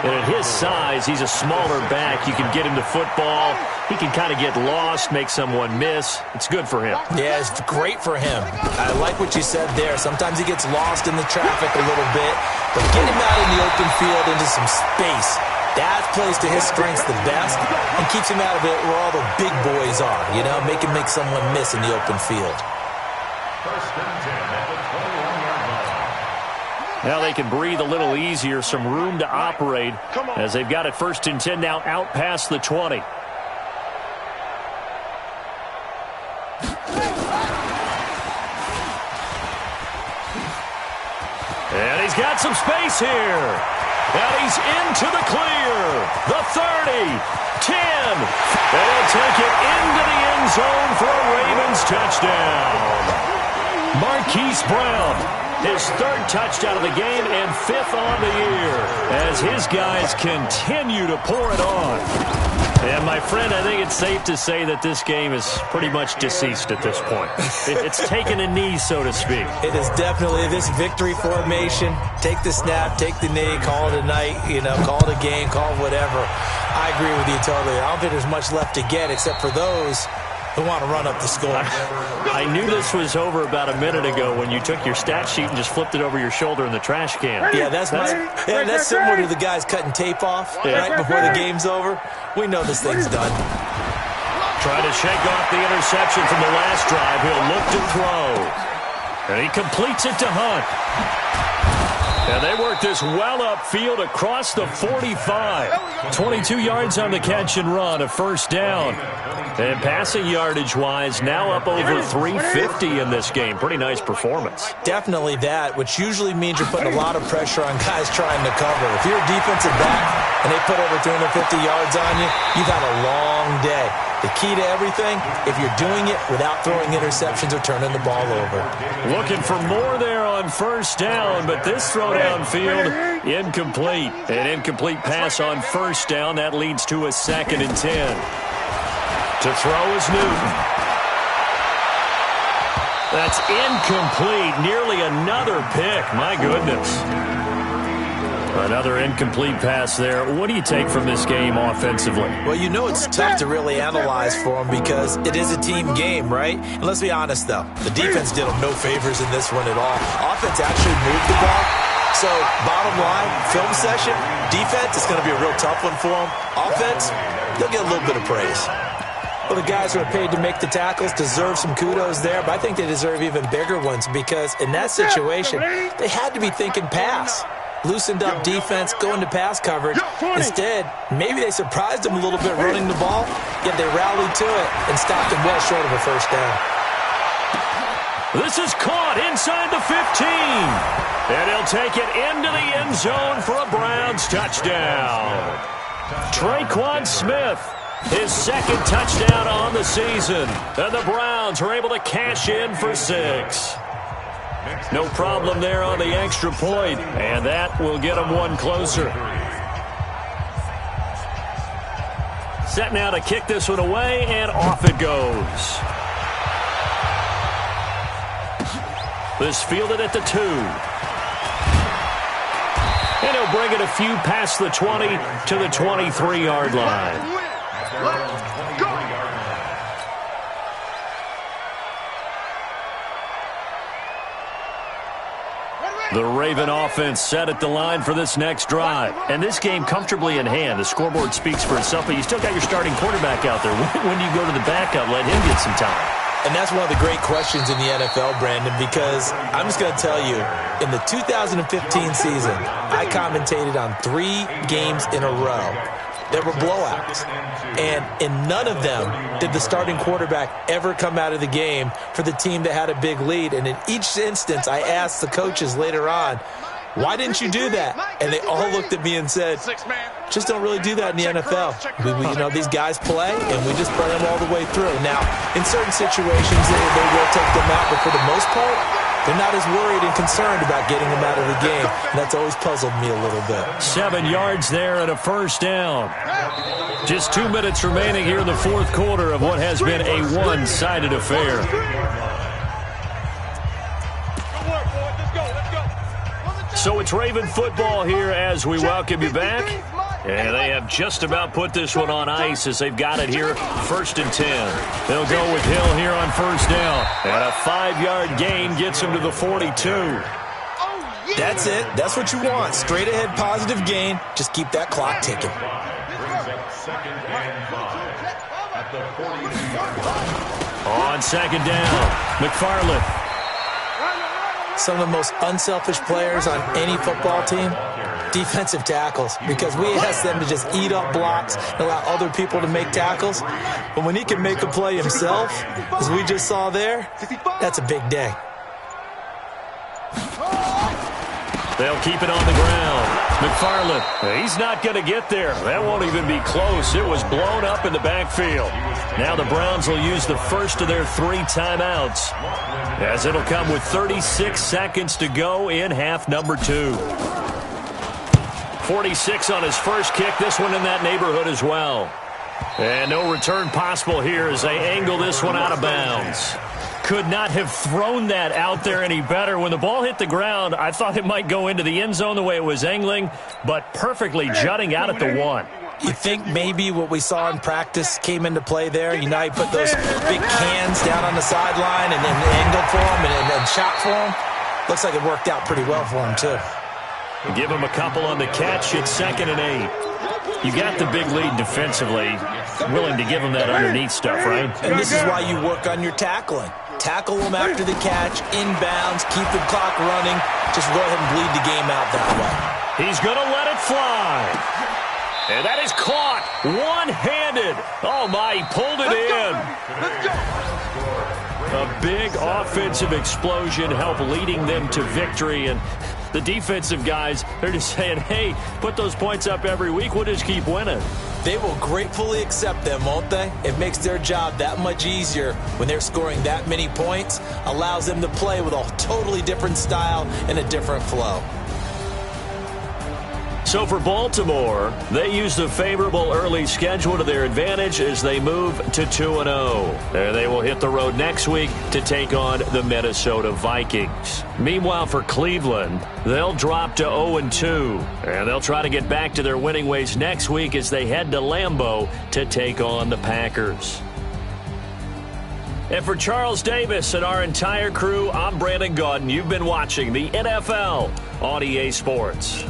And at his size, he's a smaller back. You can get him to football. He can kind of get lost, make someone miss. It's good for him. Yeah, it's great for him. I like what you said there. Sometimes he gets lost in the traffic a little bit, but get him out in the open field into some space. That plays to his strengths the best and keeps him out of it where all the big boys are, you know, make someone miss in the open field. First and 10 at the 21-yard line. Now they can breathe a little easier, some room to operate as they've got it first and 10 now out past the 20. And he's got some space here. And he's into the clear. The 30, 10. And he'll take it into the end zone for a Ravens touchdown. Marquise Brown, his 3rd touchdown of the game and 5th on the year as his guys continue to pour it on. And, my friend, I think it's safe to say that this game is pretty much deceased at this point. It's taken a knee, so to speak. It is definitely this victory formation. Take the snap, take the knee, call it a night, you know, call it a game, call it whatever. I agree with you totally. I don't think there's much left to get except for those who want to run up the score. I knew this was over about a minute ago when you took your stat sheet and just flipped it over your shoulder in the trash can. Yeah, that's similar to the guys cutting tape off right before the game's over. We know this thing's done. Trying to shake off the interception from the last drive. He'll look to throw. And he completes it to Hunt. And they work this well upfield across the 45. 22 yards on the catch and run, a first down. And passing yardage-wise, now up over 350 in this game. Pretty nice performance. Definitely that, which usually means you're putting a lot of pressure on guys trying to cover. If you're a defensive back and they put over 350 yards on you, you've had a long day. The key to everything, if you're doing it without throwing interceptions or turning the ball over. Looking for more there on first down, but this throw downfield, incomplete. An incomplete pass on first down. That leads to a 2nd and 10. To throw is Newton. That's incomplete. Nearly another pick. My goodness. Another incomplete pass there. What do you take from this game offensively? Well, you know it's tough to really analyze for them because it is a team game, right? And let's be honest, though. The defense did them no favors in this one at all. Offense actually moved the ball. So, bottom line, film session, defense is going to be a real tough one for them. Offense, they'll get a little bit of praise. Well, the guys who are paid to make the tackles deserve some kudos there, but I think they deserve even bigger ones because in that situation, they had to be thinking pass. Loosened up defense, going to pass coverage. Instead, maybe they surprised them a little bit running the ball, yet they rallied to it and stopped them well short of a first down. This is caught inside the 15. And he'll take it into the end zone for a Browns touchdown. Traquan Smith, his 2nd touchdown on the season. And the Browns are able to cash in for 6. No problem there on the extra point, and that will get them one closer. Set now to kick this one away, and off it goes. This fielded at the 2. And he'll bring it a few past the 20 to the 23-yard line. The Raven offense set at the line for this next drive. And this game comfortably in hand. The scoreboard speaks for itself, but you still got your starting quarterback out there. When do you go to the backup, let him get some time? And that's one of the great questions in the NFL, Brandon, because I'm just going to tell you, in the 2015 season, I commentated on 3 games in a row that were blowouts. And in none of them did the starting quarterback ever come out of the game for the team that had a big lead. And in each instance, I asked the coaches later on, why didn't you do that? And they all looked at me and said, just don't really do that in the NFL. You know, these guys play, and we just play them all the way through. Now, in certain situations, they will take them out, but for the most part, they're not as worried and concerned about getting them out of the game. And that's always puzzled me a little bit. 7 yards there and a first down. Just 2 minutes remaining here in the fourth quarter of what has been a one-sided affair. So it's Raven football here as we welcome you back. And they have just about put this one on ice as they've got it here, 1st and 10. They'll go with Hill here on 1st down. And a 5-yard gain gets him to the 42. That's it. That's what you want. Straight ahead positive gain. Just keep that clock ticking. Brings up 2nd and 5 at the 42-yard line. On 2nd down, McFarland. Some of the most unselfish players on any football team, defensive tackles, because we ask them to just eat up blocks and allow other people to make tackles. But when he can make a play himself, as we just saw there, that's a big day. They'll keep it on the ground. McFarland, he's not going to get there. That won't even be close. It was blown up in the backfield. Now the Browns will use the first of their 3 timeouts, as it'll come with 36 seconds to go in half number 2. 46 on his first kick. This one in that neighborhood as well. And no return possible here as they angle this one out of bounds. Could not have thrown that out there any better. When the ball hit the ground, I thought it might go into the end zone the way it was angling, but perfectly jutting out at the 1. You think maybe what we saw in practice came into play there? You know, he put those big cans down on the sideline and then angled for him and then shot for him. Looks like it worked out pretty well for him, too. Give him a couple on the catch. It's 2nd and 8. You got the big lead defensively. Willing to give him that underneath stuff, right? And this is why you work on your tackling. Tackle them after the catch, inbounds, keep the clock running. Just go ahead and bleed the game out that way. He's going to let it fly. And that is caught one-handed. Oh, my, he pulled it in. A big offensive explosion helped leading them to victory. And the defensive guys, they're just saying, hey, put those points up every week. We'll just keep winning. They will gratefully accept them, won't they? It makes their job that much easier when they're scoring that many points. Allows them to play with a totally different style and a different flow. So for Baltimore, they use the favorable early schedule to their advantage as they move to 2-0. There they will hit the road next week to take on the Minnesota Vikings. Meanwhile, for Cleveland, they'll drop to 0-2, and they'll try to get back to their winning ways next week as they head to Lambeau to take on the Packers. And for Charles Davis and our entire crew, I'm Brandon Gaudin. You've been watching the NFL on EA Sports.